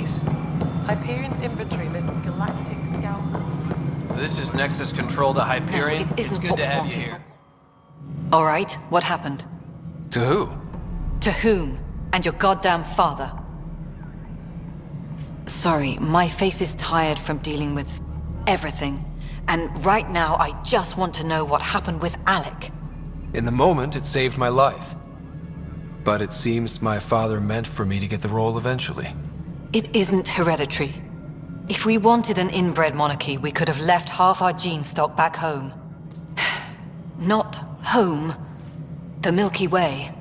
please. Hyperion's inventory lists galactic scalpels. This is Nexus Control to Hyperion. No, it isn't it's good what to we have want. you here. All right, what happened? To who? To whom? And your goddamn father. Sorry, my face is tired from dealing with everything. And right now, I just want to know what happened with Alec. In the moment, it saved my life. But it seems my father meant for me to get the role eventually. It isn't hereditary. If we wanted an inbred monarchy, we could have left half our gene stock back home. Not home. The Milky Way.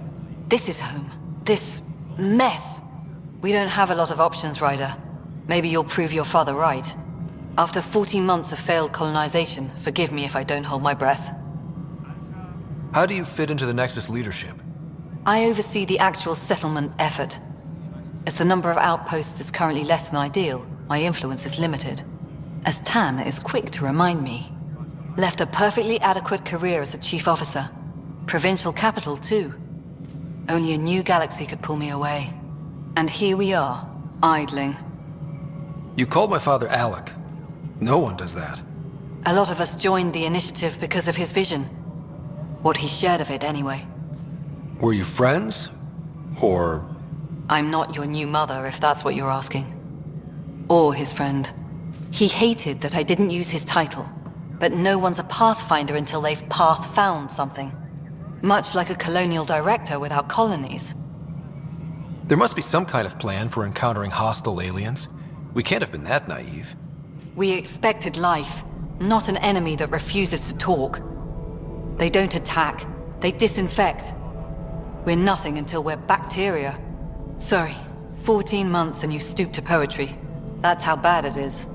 This is home. This mess. We don't have a lot of options, Ryder. Maybe you'll prove your father right. After 14 months of failed colonization, forgive me if I don't hold my breath. How do you fit into the Nexus leadership? I oversee the actual settlement effort. As the number of outposts is currently less than ideal, my influence is limited. As Tann is quick to remind me. Left a perfectly adequate career as a chief officer. Provincial capital, too. Only a new galaxy could pull me away. And here we are, idling. You called my father Alec. No one does that. A lot of us joined the initiative because of his vision. What he shared of it, anyway. Were you friends? Or... I'm not your new mother, if that's what you're asking. Or his friend. He hated that I didn't use his title. But no one's a Pathfinder until they've path-found something. Much like a colonial director without colonies. there must be some kind of plan for encountering hostile aliens. We can't have been that naive. We expected life, not an enemy that refuses to talk. They don't attack, they disinfect. We're nothing until we're bacteria. Sorry, 14 months and you stoop to poetry. That's how bad it is.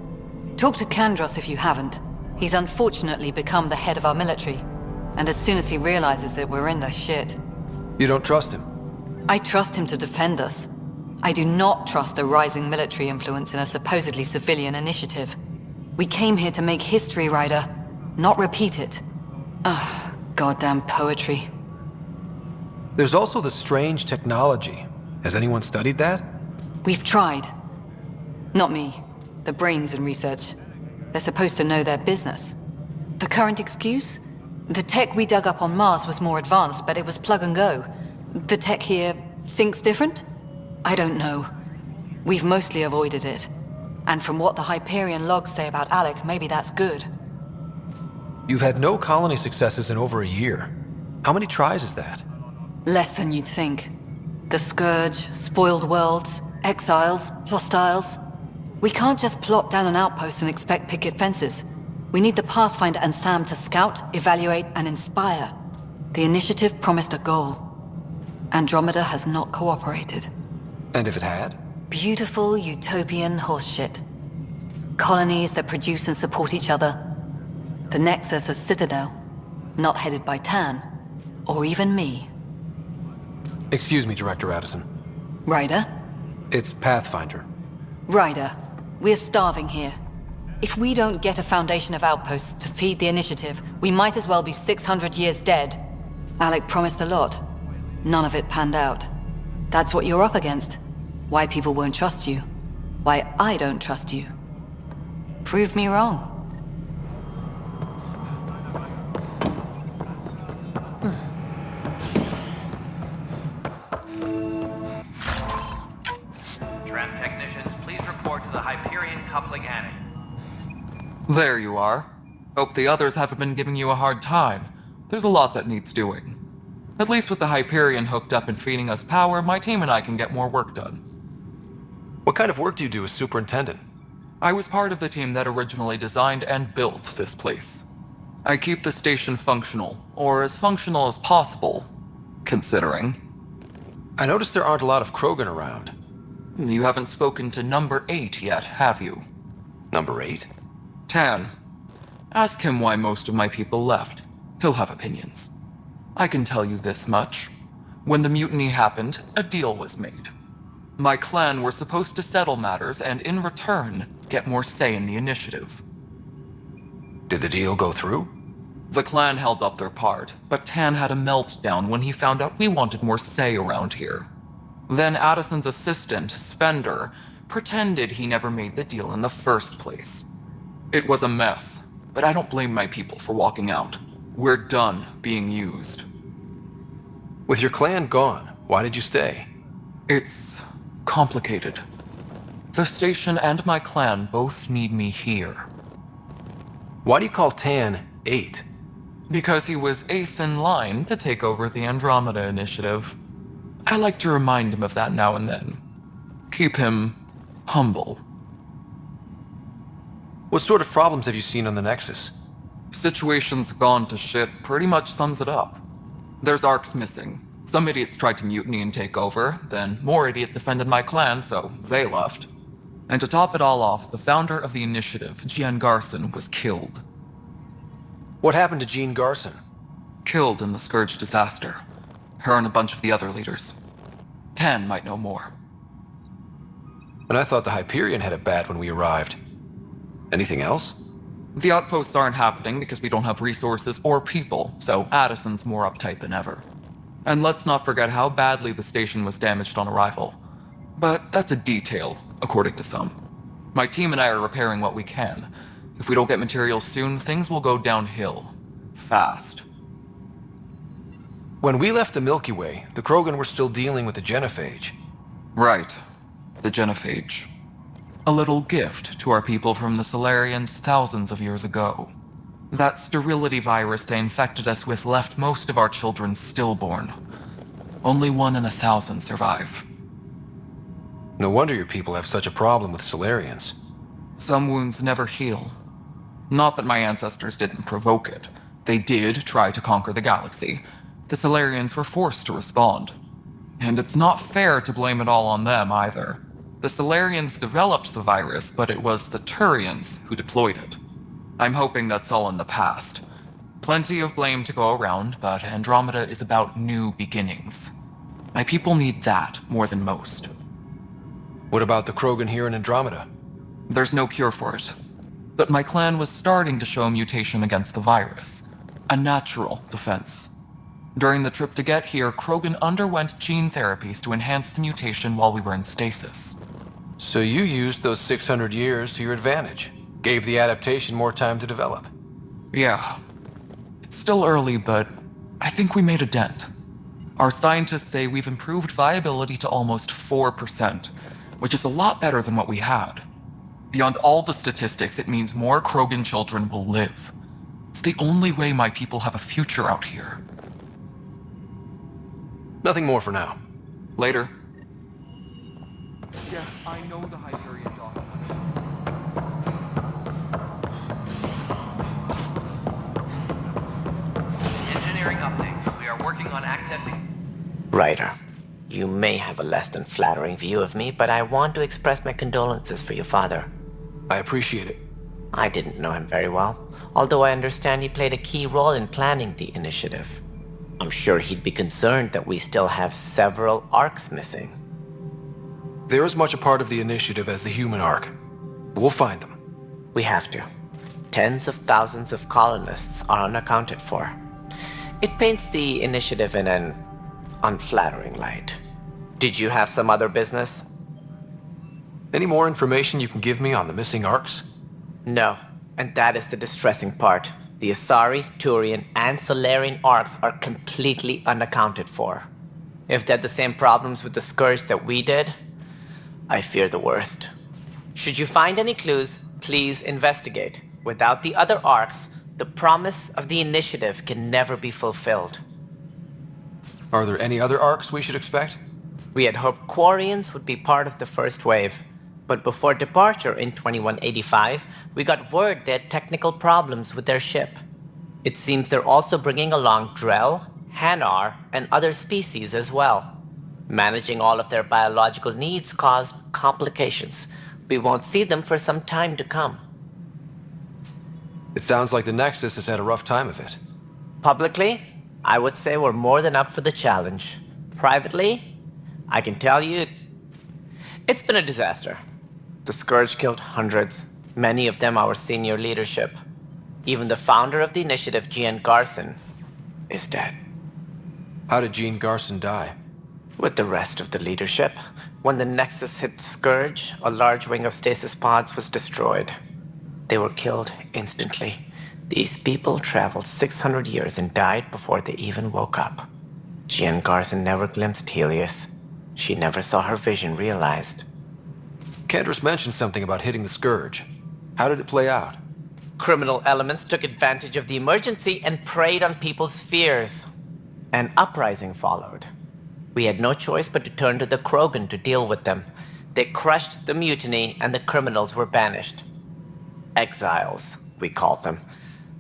Talk to Kandros if you haven't. He's unfortunately become the head of our military. And as soon as he realizes it, we're in the shit. You don't trust him? I trust him to defend us. I do not trust a rising military influence in a supposedly civilian initiative. We came here to make history, Ryder, not repeat it. Ugh, goddamn poetry. There's also the strange technology. Has anyone studied that? We've tried. Not me. The brains in research. They're supposed to know their business. The current excuse? The tech we dug up on Mars was more advanced, but it was plug and go. The tech here thinks different? I don't know. We've mostly avoided it. And from what the Hyperion logs say about Alec, maybe that's good. You've had no colony successes in over a year. How many tries is that? Less than you'd think. The Scourge, spoiled worlds, exiles, hostiles. We can't just plop down an outpost and expect picket fences. We need the Pathfinder and Sam to scout, evaluate, and inspire. The initiative promised a goal. Andromeda has not cooperated. And if it had? Beautiful utopian horseshit. Colonies that produce and support each other. The Nexus a citadel, not headed by Tann, or even me. Excuse me, Director Addison. Ryder? It's Pathfinder. Ryder, we're starving here. If we don't get a foundation of outposts to feed the initiative, we might as well be 600 years dead. Alec promised a lot. None of it panned out. That's what you're up against. Why people won't trust you. Why I don't trust you. Prove me wrong. Tram technicians, please report to the Hyperion coupling annex. There you are. Hope the others haven't been giving you a hard time. There's a lot that needs doing. At least with the Hyperion hooked up and feeding us power, my team and I can get more work done. What kind of work do you do as superintendent? I was part of the team that originally designed and built this place. I keep the station functional, or as functional as possible, considering. I noticed there aren't a lot of Krogan around. You haven't spoken to number 8 yet, have you? Number 8? Tann. Ask him why most of my people left. He'll have opinions. I can tell you this much. When the mutiny happened, a deal was made. My clan were supposed to settle matters and in return, get more say in the initiative. Did the deal go through? The clan held up their part, but Tann had a meltdown when he found out we wanted more say around here. Then Addison's assistant, Spender, pretended he never made the deal in the first place. It was a mess, but I don't blame my people for walking out. We're done being used. With your clan gone, why did you stay? It's complicated. The station and my clan both need me here. Why do you call Tann 8? Because he was 8th in line to take over the Andromeda initiative. I like to remind him of that now and then. Keep him humble. What sort of problems have you seen on the Nexus? Situation's gone to shit pretty much sums it up. There's Arks missing. Some idiots tried to mutiny and take over, then more idiots offended my clan, so they left. And to top it all off, the founder of the initiative, Jean Garson, was killed. What happened to Jean Garson? Killed in the Scourge disaster. Her and a bunch of the other leaders. Tann might know more. And I thought the Hyperion had it bad when we arrived. Anything else? The outposts aren't happening because we don't have resources or people, so Addison's more uptight than ever. And let's not forget how badly the station was damaged on arrival. But that's a detail, according to some. My team and I are repairing what we can. If we don't get materials soon, things will go downhill. Fast. When we left the Milky Way, the Krogan were still dealing with the genophage. Right. The genophage. A little gift to our people from the Solarians thousands of years ago. That sterility virus they infected us with left most of our children stillborn. Only 1 in 1,000 survive. No wonder your people have such a problem with Solarians. Some wounds never heal. Not that my ancestors didn't provoke it. They did try to conquer the galaxy. The Solarians were forced to respond. And it's not fair to blame it all on them either. The Solarians developed the virus, but it was the Turians who deployed it. I'm hoping that's all in the past. Plenty of blame to go around, but Andromeda is about new beginnings. My people need that more than most. What about the Krogan here in Andromeda? There's no cure for it. But my clan was starting to show a mutation against the virus. A natural defense. During the trip to get here, Krogan underwent gene therapies to enhance the mutation while we were in stasis. So you used those 600 years to your advantage. Gave the adaptation more time to develop. Yeah. It's still early, but I think we made a dent. Our scientists say we've improved viability to almost 4%, which is a lot better than what we had. Beyond all the statistics, it means more Krogan children will live. It's the only way my people have a future out here. Nothing more for now. Later. Yes, I know the Hyperion document. Engineering update. We are working on accessing... Ryder, you may have a less than flattering view of me, but I want to express my condolences for your father. I appreciate it. I didn't know him very well, although I understand he played a key role in planning the initiative. I'm sure he'd be concerned that we still have several Arks missing. They're as much a part of the initiative as the human Ark. We'll find them. We have to. Tens of thousands of colonists are unaccounted for. It paints the initiative in an unflattering light. Did you have some other business? Any more information you can give me on the missing Arks? No, and that is the distressing part. The Asari, Turian, and Solarian Arks are completely unaccounted for. If they had the same problems with the Scourge that we did, I fear the worst. Should you find any clues, please investigate. Without the other Arks, the promise of the initiative can never be fulfilled. Are there any other Arks we should expect? We had hoped Quarians would be part of the first wave, but before departure in 2185, we got word they had technical problems with their ship. It seems they're also bringing along Drell, Hanar, and other species as well. Managing all of their biological needs caused complications. We won't see them for some time to come. It sounds like the Nexus has had a rough time of it. Publicly, I would say we're more than up for the challenge. Privately, I can tell you, it's been a disaster. The Scourge killed hundreds, many of them our senior leadership. Even the founder of the initiative, Jean Garson, is dead. How did Jean Garson die? With the rest of the leadership, When the Nexus hit the Scourge, a large wing of stasis pods was destroyed. They were killed instantly. These people traveled 600 years and died before they even woke up. Jean Garson never glimpsed Helios. She never saw her vision realized. Kandros mentioned something about hitting the Scourge. How did it play out? Criminal elements took advantage of the emergency and preyed on people's fears. An uprising followed. We had no choice but to turn to the Krogan to deal with them. They crushed the mutiny and the criminals were banished. Exiles, we call them.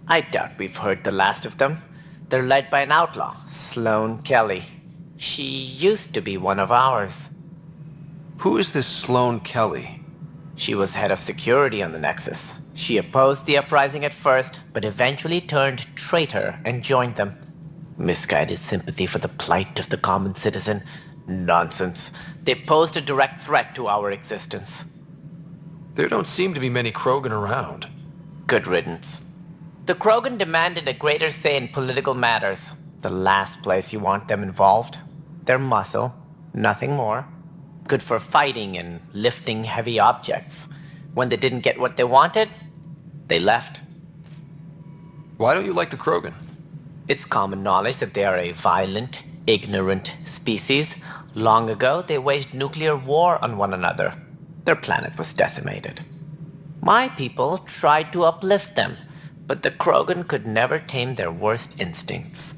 I doubt we've heard the last of them. They're led by an outlaw, Sloane Kelly. She used to be one of ours. Who is this Sloane Kelly? She was head of security on the Nexus. She opposed the uprising at first, but eventually turned traitor and joined them. Misguided sympathy for the plight of the common citizen? Nonsense. They posed a direct threat to our existence. There don't seem to be many Krogan around. Good riddance. The Krogan demanded a greater say in political matters. The last place you want them involved. Their muscle, nothing more. Good for fighting and lifting heavy objects. When they didn't get what they wanted, they left. Why don't you like the Krogan? It's common knowledge that they are a violent, ignorant species. Long ago, they waged nuclear war on one another. Their planet was decimated. My people tried to uplift them, but the Krogan could never tame their worst instincts.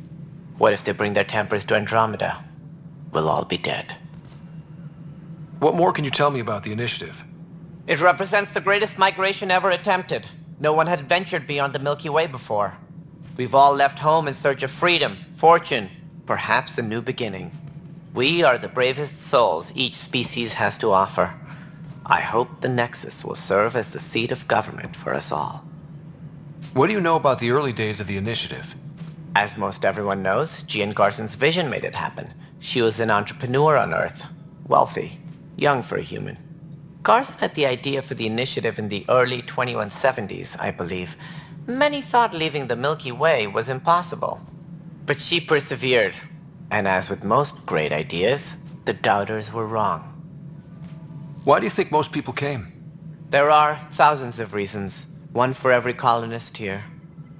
What if they bring their tempers to Andromeda? We'll all be dead. What more can you tell me about the initiative? It represents the greatest migration ever attempted. No one had ventured beyond the Milky Way before. We've all left home in search of freedom, fortune, perhaps a new beginning. We are the bravest souls each species has to offer. I hope the Nexus will serve as the seat of government for us all. What do you know about the early days of the initiative? As most everyone knows, Jean Garson's vision made it happen. She was an entrepreneur on Earth. Wealthy. Young for a human. Garson had the idea for the initiative in the early 2170s, I believe. Many thought leaving the Milky Way was impossible. But she persevered. And as with most great ideas, the doubters were wrong. Why do you think most people came? There are thousands of reasons, one for every colonist here.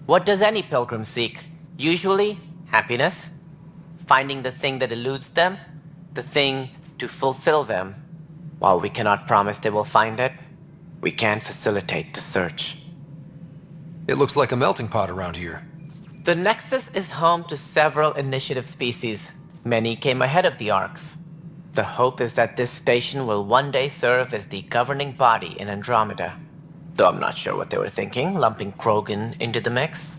What does any pilgrim seek? Usually, happiness. Finding the thing that eludes them. The thing to fulfill them. While we cannot promise they will find it, we can facilitate the search. It looks like a melting pot around here. The Nexus is home to several initiative species. Many came ahead of the Arks. The hope is that this station will one day serve as the governing body in Andromeda. Though I'm not sure what they were thinking, lumping Krogan into the mix.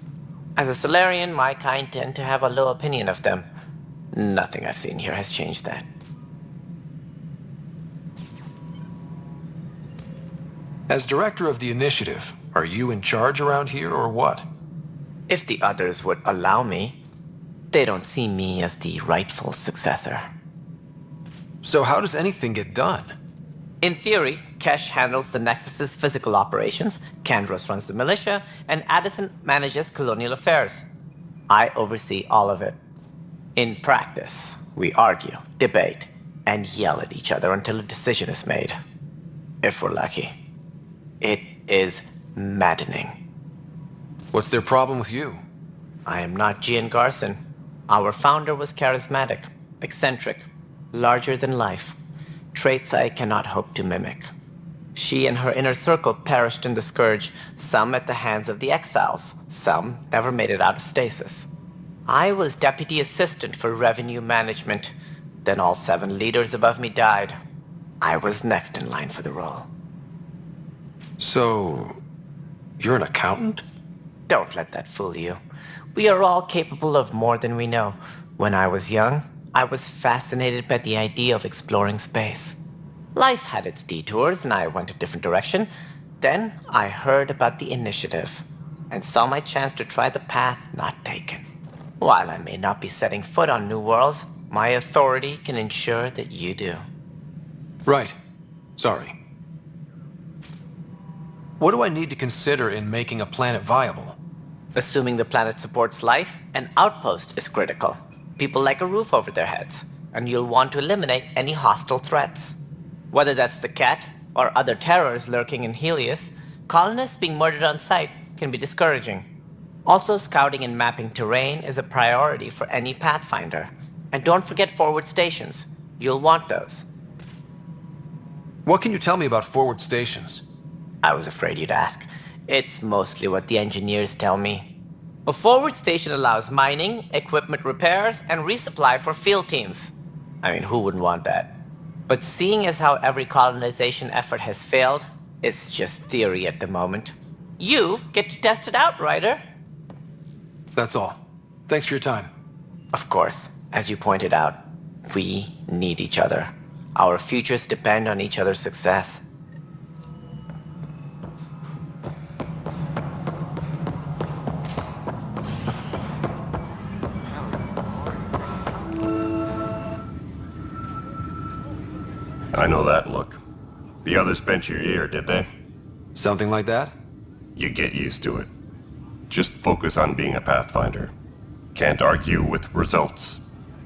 As a Solarian, my kind tend to have a low opinion of them. Nothing I've seen here has changed that. As director of the initiative, are you in charge around here or what? If the others would allow me, they don't see me as the rightful successor. So how does anything get done? In theory, Kesh handles the Nexus's physical operations, Kandros runs the militia, and Addison manages colonial affairs. I oversee all of it. In practice, we argue, debate, and yell at each other until a decision is made. If we're lucky. It is maddening. What's their problem with you? I am not Jean Garson. Our founder was charismatic, eccentric, larger than life. Traits I cannot hope to mimic. She and her inner circle perished in the Scourge, some at the hands of the exiles, some never made it out of stasis. I was deputy assistant for revenue management. Then all 7 leaders above me died. I was next in line for the role. So, you're an accountant? Don't let that fool you. We are all capable of more than we know. When I was young, I was fascinated by the idea of exploring space. Life had its detours and I went a different direction. Then I heard about the initiative and saw my chance to try the path not taken. While I may not be setting foot on new worlds, my authority can ensure that you do. Right. Sorry. What do I need to consider in making a planet viable? Assuming the planet supports life, an outpost is critical. People like a roof over their heads, and you'll want to eliminate any hostile threats. Whether that's the cat, or other terrors lurking in Helios, colonists being murdered on sight can be discouraging. Also, scouting and mapping terrain is a priority for any Pathfinder. And don't forget forward stations. You'll want those. What can you tell me about forward stations? I was afraid you'd ask. It's mostly what the engineers tell me. A forward station allows mining, equipment repairs, and resupply for field teams. I mean, who wouldn't want that? But seeing as how every colonization effort has failed, it's just theory at the moment. You get to test it out, Ryder. That's all. Thanks for your time. Of course, as you pointed out, we need each other. Our futures depend on each other's success. I know that look. The others bent your ear, did they? Something like that? You get used to it. Just focus on being a Pathfinder. Can't argue with results,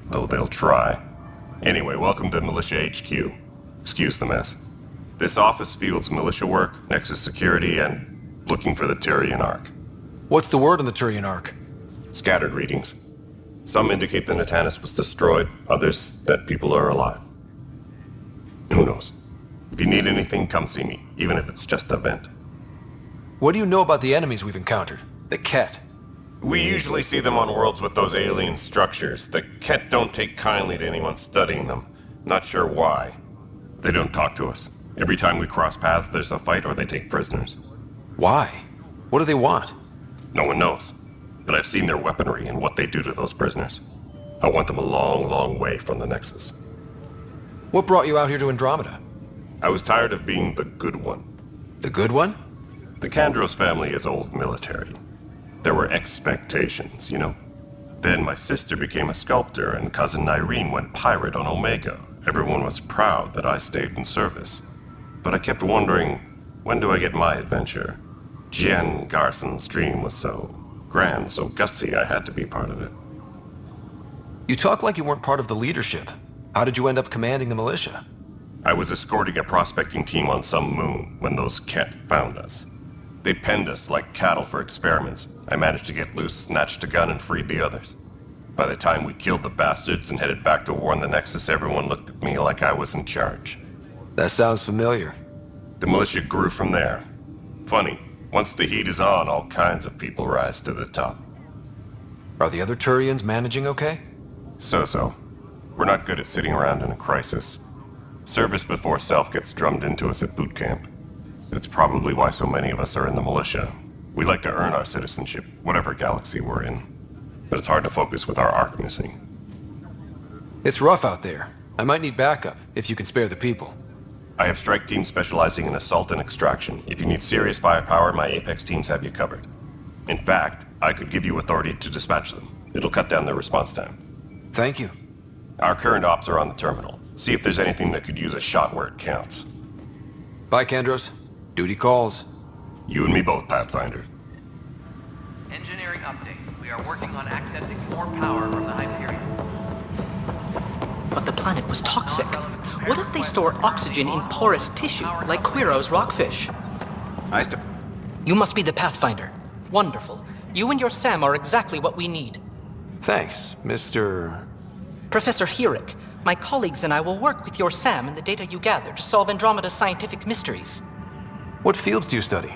though they'll try. Anyway, welcome to Militia HQ. Excuse the mess. This office fields militia work, Nexus security, and looking for the Turian Ark. What's the word on the Turian Ark? Scattered readings. Some indicate the Natanus was destroyed, others that people are alive. Who knows? If you need anything, come see me, even if it's just a vent. What do you know about the enemies we've encountered? The Ket? We usually see them on worlds with those alien structures. The Ket don't take kindly to anyone studying them. Not sure why. They don't talk to us. Every time we cross paths, there's a fight or they take prisoners. Why? What do they want? No one knows. But I've seen their weaponry and what they do to those prisoners. I want them a long, long way from the Nexus. What brought you out here to Andromeda? I was tired of being the good one. The good one? The Kandros family is old military. There were expectations, you know? Then my sister became a sculptor and cousin Irene went pirate on Omega. Everyone was proud that I stayed in service. But I kept wondering, when do I get my adventure? Jen Garson's dream was so grand, so gutsy, I had to be part of it. You talk like you weren't part of the leadership. How did you end up commanding the militia? I was escorting a prospecting team on some moon when those Ket found us. They penned us like cattle for experiments. I managed to get loose, snatched a gun, and freed the others. By the time we killed the bastards and headed back to warn the Nexus, everyone looked at me like I was in charge. That sounds familiar. The militia grew from there. Funny, once the heat is on, all kinds of people rise to the top. Are the other Turians managing okay? So-so. We're not good at sitting around in a crisis. Service before self gets drummed into us at boot camp. That's probably why so many of us are in the militia. We like to earn our citizenship, whatever galaxy we're in. But it's hard to focus with our Ark missing. It's rough out there. I might need backup, if you can spare the people. I have strike teams specializing in assault and extraction. If you need serious firepower, my Apex teams have you covered. In fact, I could give you authority to dispatch them. It'll cut down their response time. Thank you. Our current ops are on the terminal. See if there's anything that could use a shot where it counts. Bye, Kandros. Duty calls. You and me both, Pathfinder. Engineering update. We are working on accessing more power from the Hyperion. But the planet was toxic. What if they store oxygen in porous tissue, like Quiro's rockfish? You must be the Pathfinder. Wonderful. You and your Sam are exactly what we need. Thanks, Mr... Professor Herrick, my colleagues and I will work with your Sam and the data you gather to solve Andromeda's scientific mysteries. What fields do you study?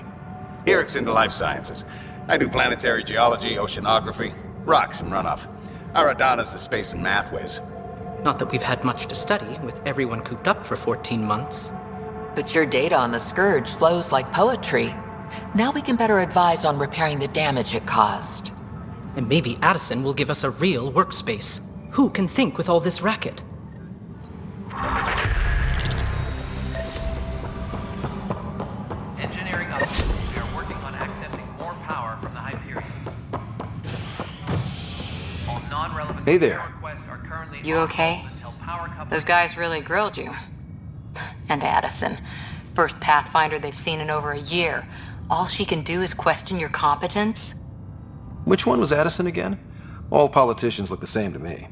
Herrick's into life sciences. I do planetary geology, oceanography, rocks and runoff. Aradana's the space and math whiz. Not that we've had much to study, with everyone cooped up for 14 months. But your data on the Scourge flows like poetry. Now we can better advise on repairing the damage it caused. And maybe Addison will give us a real workspace. Who can think with all this racket? Engineering update. We are working on accessing more power from the Hyperion. All non-relevant Hey there. requests are currently You on okay? hold until power comes. Those guys really grilled you. And Addison. First Pathfinder they've seen in over a year. All she can do is question your competence? Which one was Addison again? All politicians look the same to me.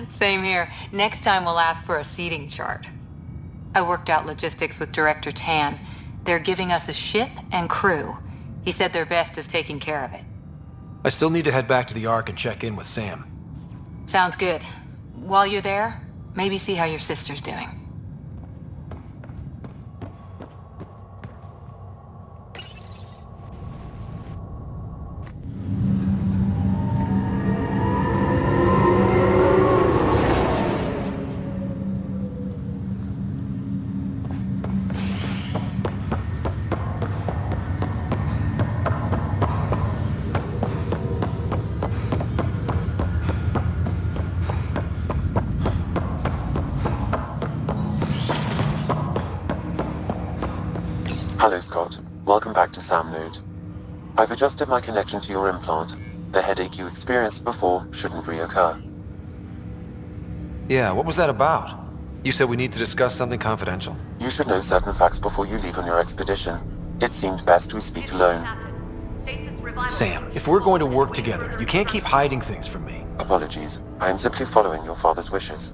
Same here. Next time we'll ask for a seating chart. I worked out logistics with Director Tann. They're giving us a ship and crew. He said their best is taking care of it. I still need to head back to the Ark and check in with Sam. Sounds good. While you're there, maybe see how your sister's doing. Hello, Scott. Welcome back to Sam Node. I've adjusted my connection to your implant. The headache you experienced before shouldn't reoccur. Yeah, what was that about? You said we need to discuss something confidential. You should know certain facts before you leave on your expedition. It seemed best we speak alone. Sam, if we're going to work together, you can't keep hiding things from me. Apologies. I am simply following your father's wishes.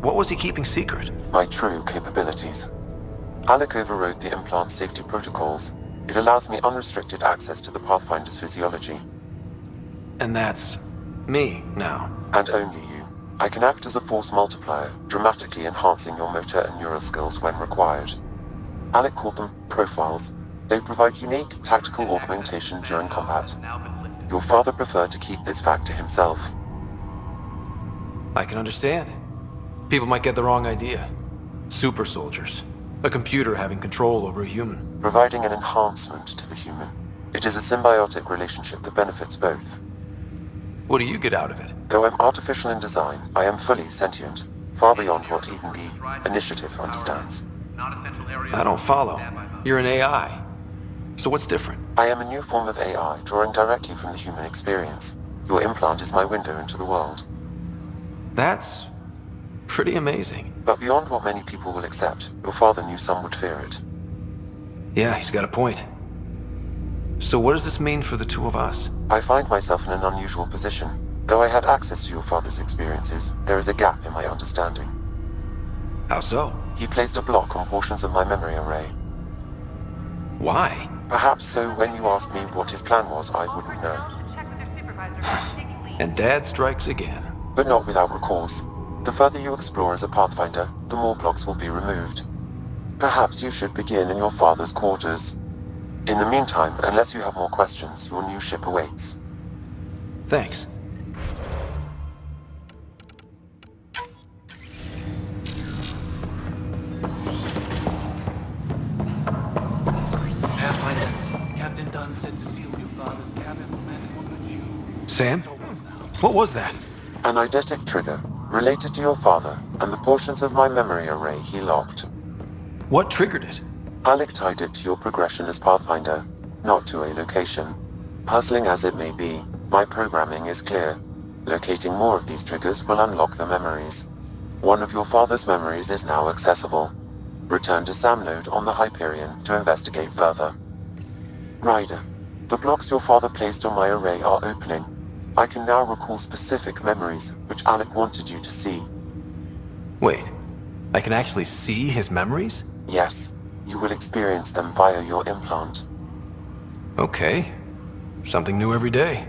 What was he keeping secret? My true capabilities. Alec overrode the implant's safety protocols. It allows me unrestricted access to the Pathfinder's physiology. And that's me now. And only you. I can act as a force multiplier, dramatically enhancing your motor and neural skills when required. Alec called them profiles. They provide unique tactical augmentation during combat. Your father preferred to keep this fact to himself. I can understand. People might get the wrong idea. Super soldiers. A computer having control over a human. Providing an enhancement to the human. It is a symbiotic relationship that benefits both. What do you get out of it? Though I'm artificial in design, I am fully sentient, far beyond what even the Initiative understands. I don't follow. You're an AI. So what's different? I am a new form of AI, drawing directly from the human experience. Your implant is my window into the world. That's pretty amazing. But beyond what many people will accept, your father knew some would fear it. Yeah, he's got a point. So what does this mean for the two of us? I find myself in an unusual position. Though I had access to your father's experiences, there is a gap in my understanding. How so? He placed a block on portions of my memory array. Why? Perhaps so when you asked me what his plan was, I wouldn't know. And Dad strikes again. But not without recourse. The further you explore as a Pathfinder, the more blocks will be removed. Perhaps you should begin in your father's quarters. In the meantime, unless you have more questions, your new ship awaits. Thanks. Pathfinder, Captain Dunn said to seal your father's cabin when would you... Sam? What was that? An eidetic trigger, related to your father, and the portions of my memory array he locked. What triggered it? Alec tied it to your progression as Pathfinder, not to a location. Puzzling as it may be, my programming is clear. Locating more of these triggers will unlock the memories. One of your father's memories is now accessible. Return to Sam Node on the Hyperion to investigate further. Ryder, the blocks your father placed on my array are opening. I can now recall specific memories, which Alec wanted you to see. Wait, I can actually see his memories? Yes, you will experience them via your implant. Okay. Something new every day.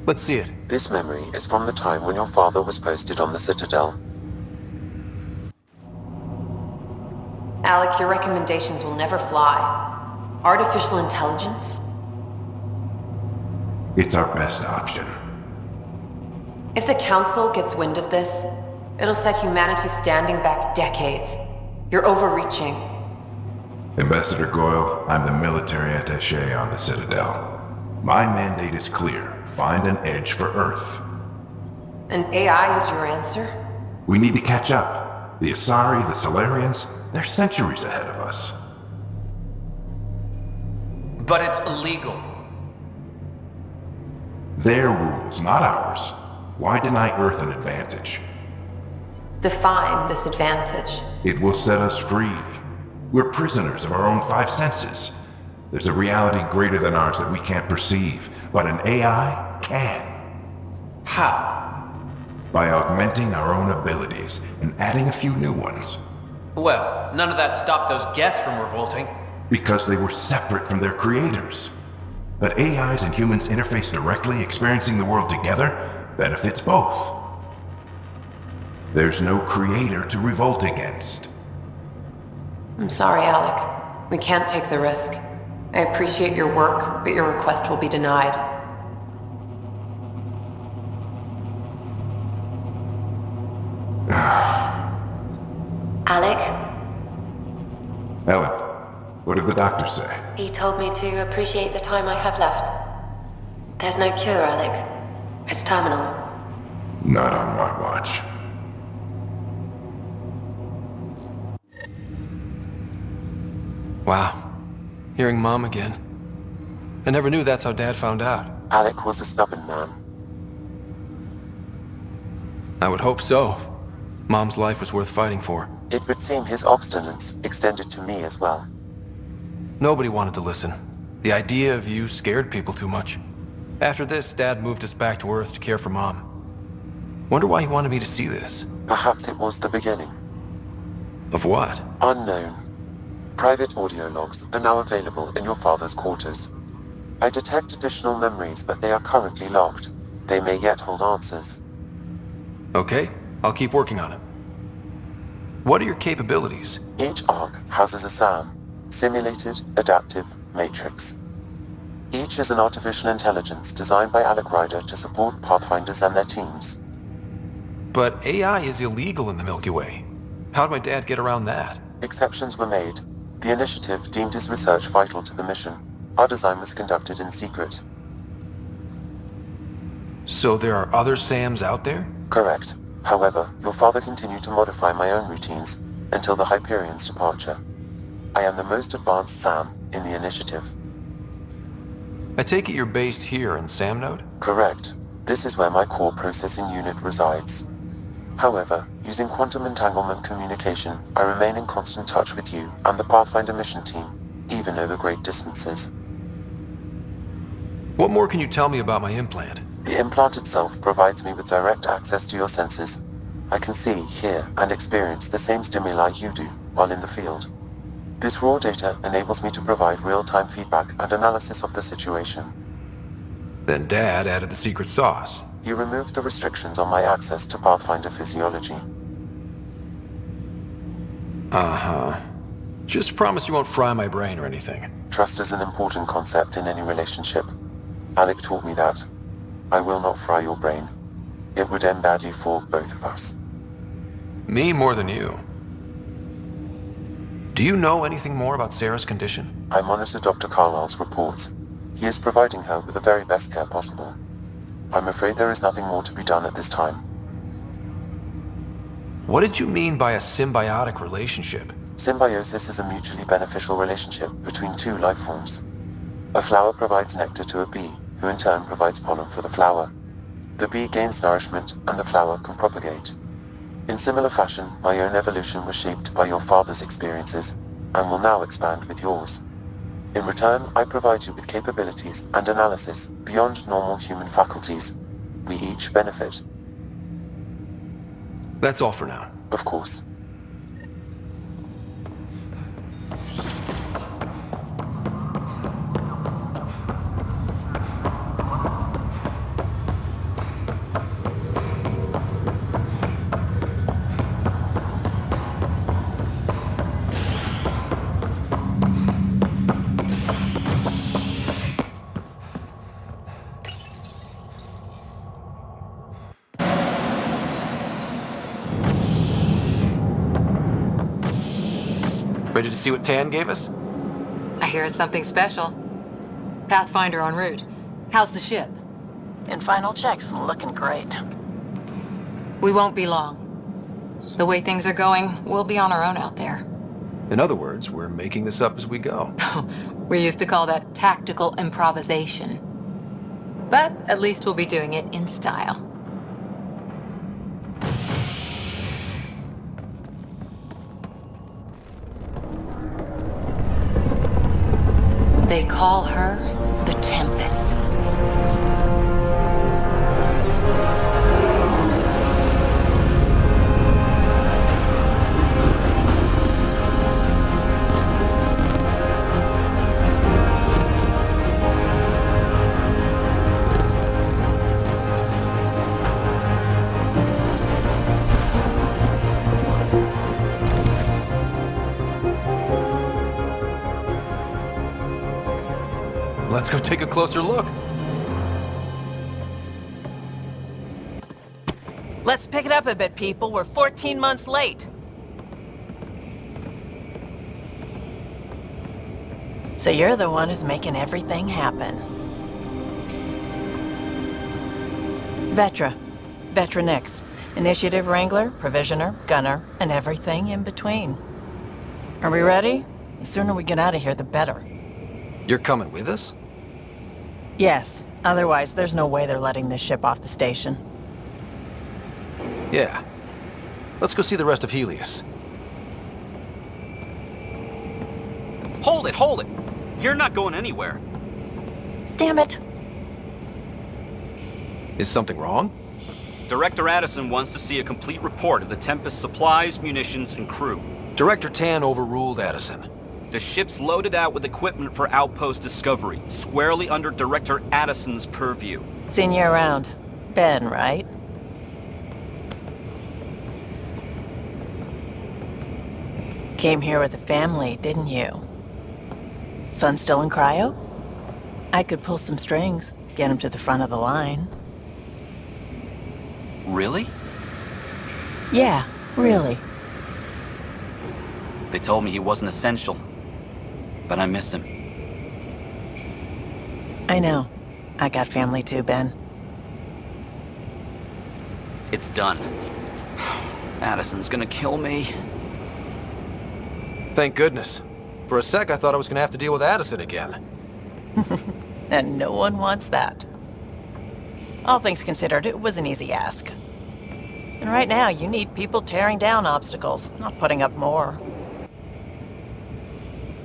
Let's see it. This memory is from the time when your father was posted on the Citadel. Alec, your recommendations will never fly. Artificial intelligence? It's our best option. If the Council gets wind of this, it'll set humanity standing back decades. You're overreaching. Ambassador Goyle, I'm the military attaché on the Citadel. My mandate is clear. Find an edge for Earth. And AI is your answer? We need to catch up. The Asari, the Solarians, they're centuries ahead of us. But it's illegal. Their rules, not ours. Why deny Earth an advantage? Define this advantage. It will set us free. We're prisoners of our own five senses. There's a reality greater than ours that we can't perceive, but an AI can. How? By augmenting our own abilities and adding a few new ones. Well, none of that stopped those Geth from revolting. Because they were separate from their creators. But AIs and humans interface directly, experiencing the world together benefits both. There's no creator to revolt against. I'm sorry, Alec. We can't take the risk. I appreciate your work, but your request will be denied. Alec? Ellen, what did the doctor say? He told me to appreciate the time I have left. There's no cure, Alec. It's terminal. Not on my watch. Wow. Hearing Mom again. I never knew that's how Dad found out. Alec was a stubborn man. I would hope so. Mom's life was worth fighting for. It would seem his obstinance extended to me as well. Nobody wanted to listen. The idea of you scared people too much. After this, Dad moved us back to Earth to care for Mom. Wonder why he wanted me to see this. Perhaps it was the beginning. Of what? Unknown. Private audio logs are now available in your father's quarters. I detect additional memories, but they are currently locked. They may yet hold answers. Okay, I'll keep working on it. What are your capabilities? Each Ark houses a SAM, Simulated Adaptive Matrix. Each is an artificial intelligence designed by Alec Ryder to support Pathfinders and their teams. But AI is illegal in the Milky Way. How'd my dad get around that? Exceptions were made. The initiative deemed his research vital to the mission. Our design was conducted in secret. So there are other SAMs out there? Correct. However, your father continued to modify my own routines until the Hyperion's departure. I am the most advanced SAM in the initiative. I take it you're based here in SAM Node? Correct. This is where my core processing unit resides. However, using quantum entanglement communication, I remain in constant touch with you and the Pathfinder mission team, even over great distances. What more can you tell me about my implant? The implant itself provides me with direct access to your senses. I can see, hear, and experience the same stimuli you do while in the field. This raw data enables me to provide real-time feedback and analysis of the situation. Then Dad added the secret sauce. He removed the restrictions on my access to Pathfinder physiology. Uh-huh. Just promise you won't fry my brain or anything. Trust is an important concept in any relationship. Alec taught me that. I will not fry your brain. It would end badly for both of us. Me more than you. Do you know anything more about Sarah's condition? I monitor Dr. Carlisle's reports. He is providing her with the very best care possible. I'm afraid there is nothing more to be done at this time. What did you mean by a symbiotic relationship? Symbiosis is a mutually beneficial relationship between two life forms. A flower provides nectar to a bee, who in turn provides pollen for the flower. The bee gains nourishment, and the flower can propagate. In similar fashion, my own evolution was shaped by your father's experiences, and will now expand with yours. In return, I provide you with capabilities and analysis beyond normal human faculties. We each benefit. That's all for now. Of course. Ready to see what Tann gave us? I hear it's something special. Pathfinder en route. How's the ship? In final checks, looking great. We won't be long. The way things are going, we'll be on our own out there. In other words, we're making this up as we go. We used to call that tactical improvisation. But at least we'll be doing it in style. They call her the Tempest. let's go take a closer look. Let's pick it up a bit, people. We're 14 months late. So you're the one who's making everything happen. Vetra. Vetra Nix. Initiative Wrangler, Provisioner, Gunner, and everything in between. Are we ready? The sooner we get out of here, the better. You're coming with us? Yes. Otherwise, there's no way they're letting this ship off the station. Yeah. Let's go see the rest of Helios. Hold it, hold it! You're not going anywhere. Damn it. Is something wrong? Director Addison wants to see a complete report of the Tempest supplies, munitions, and crew. Director Tann overruled Addison. The ship's loaded out with equipment for outpost discovery, squarely under Director Addison's purview. Seen you around. Ben, right? Came here with the family, didn't you? Son still in cryo? I could pull some strings, get him to the front of the line. Really? Yeah, really. They told me he wasn't essential, but I miss him. I know. I got family too, Ben. It's done. Addison's gonna kill me. Thank goodness. For a sec, I thought I was gonna have to deal with Addison again. And no one wants that. All things considered, it was an easy ask. And right now, you need people tearing down obstacles, not putting up more.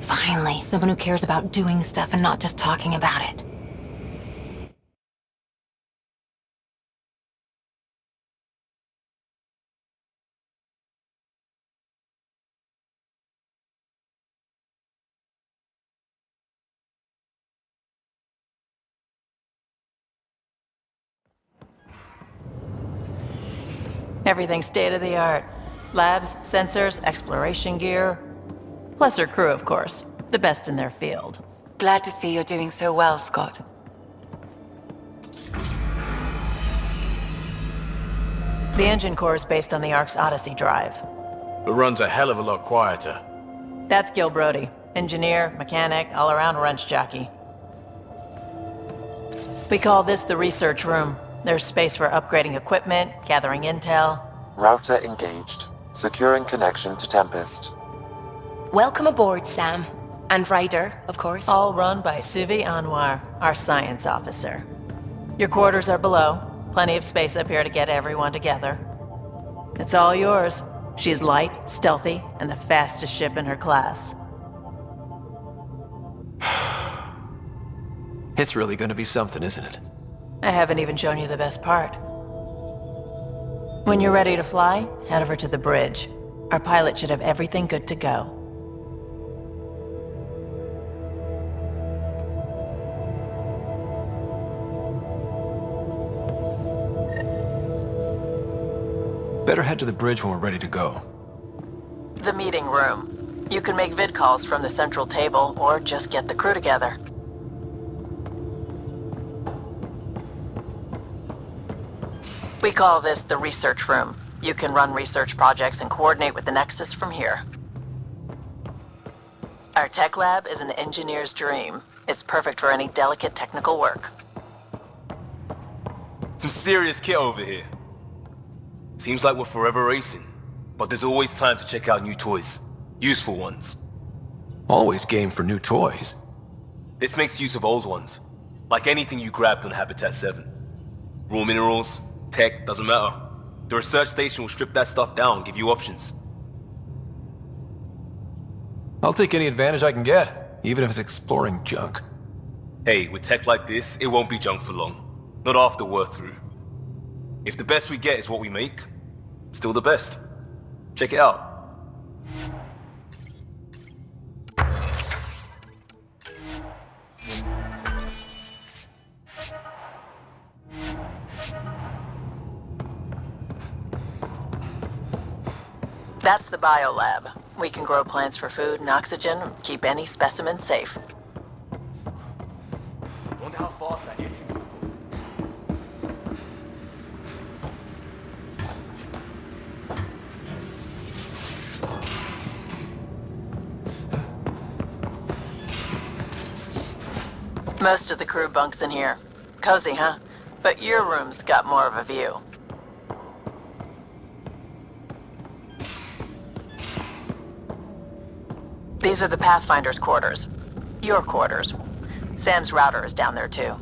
Finally, someone who cares about doing stuff and not just talking about it. Everything's state-of-the-art. Labs, sensors, exploration gear. Plus her crew, of course. The best in their field. Glad to see you're doing so well, Scott. The engine core is based on the Arks Odyssey drive. It runs a hell of a lot quieter. That's Gil Brody. Engineer, mechanic, all-around wrench jockey. We call this the research room. There's space for upgrading equipment, gathering intel. Router engaged. Securing connection to Tempest. Welcome aboard, Sam. And Ryder, of course. All run by Suvi Anwar, our science officer. Your quarters are below. Plenty of space up here to get everyone together. It's all yours. She's light, stealthy, and the fastest ship in her class. It's really gonna be something, isn't it? I haven't even shown you the best part. When you're ready to fly, head over to the bridge. Our pilot should have everything good to go. Better head to the bridge when we're ready to go. The meeting room. You can make vid calls from the central table, or just get the crew together. We call this the research room. You can run research projects and coordinate with the Nexus from here. Our tech lab is an engineer's dream. It's perfect for any delicate technical work. Some serious kit over here. Seems like we're forever racing, but there's always time to check out new toys. Useful ones. Always game for new toys. This makes use of old ones, like anything you grabbed on Habitat 7. Raw minerals, tech, doesn't matter. The research station will strip that stuff down, give you options. I'll take any advantage I can get, even if it's exploring junk. Hey, with tech like this, it won't be junk for long. Not after we're through. If the best we get is what we make, still the best. Check it out. That's the biolab. We can grow plants for food and oxygen, keep any specimen safe. Most of the crew bunks in here. Cozy, huh? But your room's got more of a view. These are the Pathfinder's quarters. Your quarters. Sam's router is down there too.